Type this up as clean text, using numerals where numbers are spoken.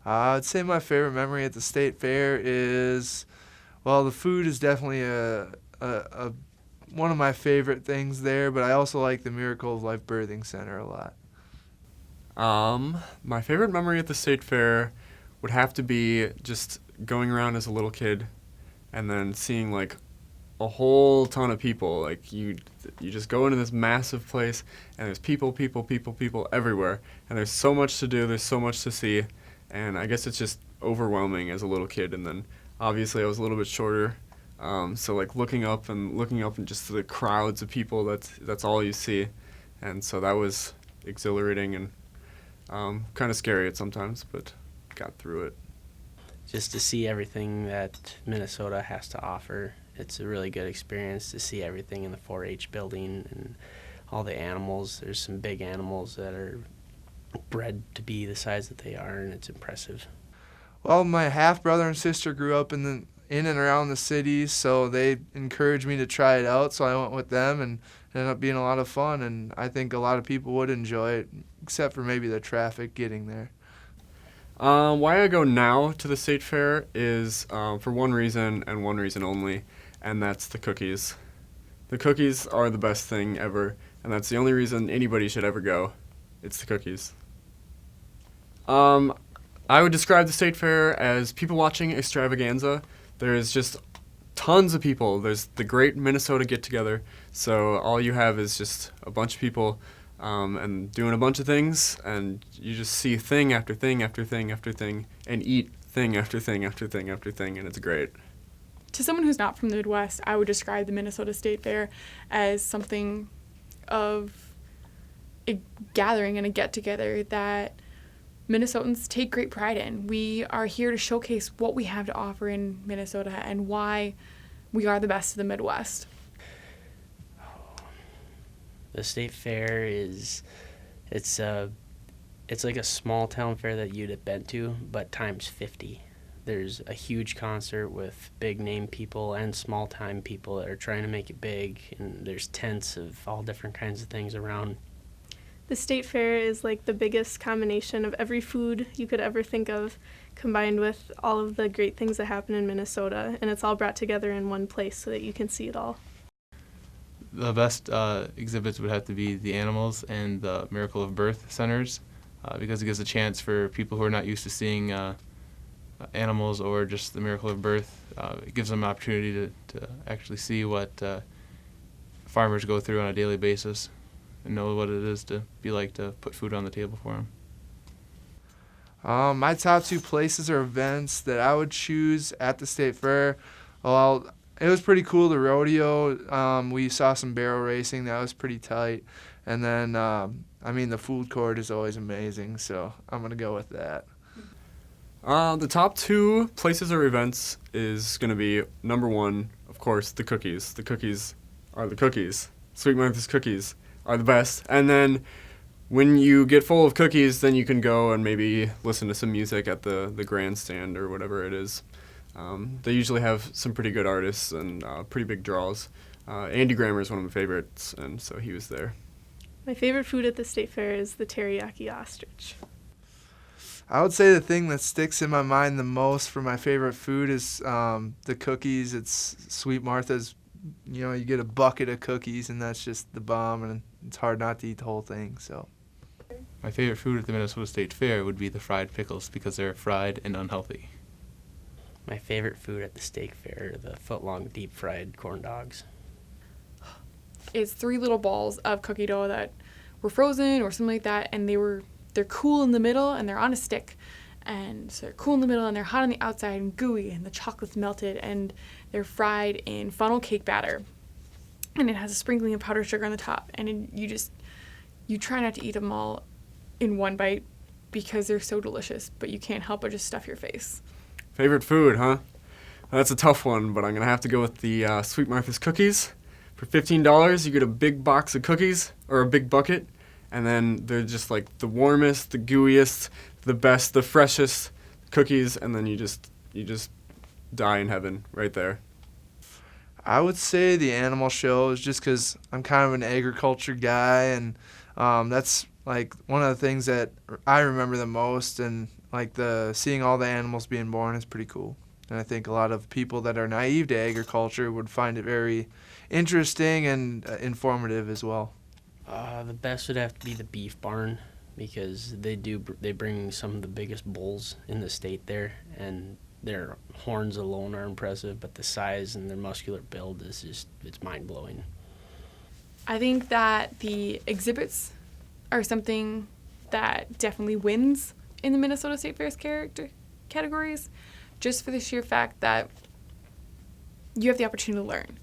I'd say my favorite memory at the state fair is, well, the food is definitely a one of my favorite things there, but I also like the Miracle of Life Birthing Center a lot. My favorite memory at the state fair would have to be just going around as a little kid and then seeing like a whole ton of people. Like you just go into this massive place and there's people everywhere, and there's so much to do, there's so much to see, and I guess it's just overwhelming as a little kid. And then obviously I was a little bit shorter, so like looking up and just the crowds of people, that's all you see, and so that was exhilarating and kind of scary at sometimes, but got through it. Just to see everything that Minnesota has to offer. It's a really good experience to see everything in the 4-H building and all the animals. There's some big animals that are bred to be the size that they are, and it's impressive. Well, my half brother and sister grew up in and around the cities, so they encouraged me to try it out. So I went with them, and it ended up being a lot of fun. And I think a lot of people would enjoy it, except for maybe the traffic getting there. Why I go now to the state fair is for one reason and one reason only, and that's the cookies. The cookies are the best thing ever, and that's the only reason anybody should ever go. It's the cookies. I would describe the state fair as people watching extravaganza. There's just tons of people. There's the great Minnesota get-together, so all you have is just a bunch of people and doing a bunch of things, and you just see thing after thing after thing after thing, and eat thing after thing after thing after thing, and it's great. To someone who's not from the Midwest, I would describe the Minnesota State Fair as something of a gathering and a get-together that Minnesotans take great pride in. We are here to showcase what we have to offer in Minnesota and why we are the best of the Midwest. The state fair it's like a small town fair that you'd have been to, but times 50. There's a huge concert with big name people and small time people that are trying to make it big, and there's tents of all different kinds of things around. The state fair is like the biggest combination of every food you could ever think of, combined with all of the great things that happen in Minnesota, and it's all brought together in one place so that you can see it all. The best exhibits would have to be the animals and the Miracle of Birth centers, because it gives a chance for people who are not used to seeing animals or just the Miracle of Birth. It gives them an opportunity to actually see what farmers go through on a daily basis and know what it is to be like to put food on the table for them. My top two places or events that I would choose at the state fair, well, it was pretty cool, the rodeo. We saw some barrel racing. That was pretty tight. And then, the food court is always amazing, so I'm going to go with that. The top two places or events is going to be, number one, of course, the cookies. The cookies are the cookies. Sweet Martha's cookies are the best. And then when you get full of cookies, then you can go and maybe listen to some music at the grandstand or whatever it is. They usually have some pretty good artists and pretty big draws. Andy Grammer is one of my favorites, and so he was there. My favorite food at the state fair is the teriyaki ostrich. I would say the thing that sticks in my mind the most for my favorite food is the cookies. It's Sweet Martha's. You get a bucket of cookies, and that's just the bomb, and it's hard not to eat the whole thing. So, My favorite food at the Minnesota State Fair would be the fried pickles because they're fried and unhealthy. My favorite food at the state fair are the foot-long deep-fried corn dogs. It's 3 little balls of cookie dough that were frozen or something like that, and they're cool in the middle and they're on a stick. And so they're cool in the middle and they're hot on the outside and gooey, and the chocolate's melted, and they're fried in funnel cake batter. And it has a sprinkling of powdered sugar on the top. And you try not to eat them all in one bite because they're so delicious, but you can't help but just stuff your face. Favorite food, huh? That's a tough one, but I'm going to have to go with the Sweet Martha's cookies. For $15, you get a big box of cookies, or a big bucket, and then they're just like the warmest, the gooeyest, the best, the freshest cookies, and then you just die in heaven right there. I would say the animal shows, just because I'm kind of an agriculture guy, and that's like one of the things that I remember the most. And like seeing all the animals being born is pretty cool. And I think a lot of people that are naive to agriculture would find it very interesting and informative as well. The best would have to be the beef barn, because they bring some of the biggest bulls in the state there, and their horns alone are impressive, but the size and their muscular build is it's mind-blowing. I think that the exhibits are something that definitely wins in the Minnesota State Fair's categories, just for the sheer fact that you have the opportunity to learn.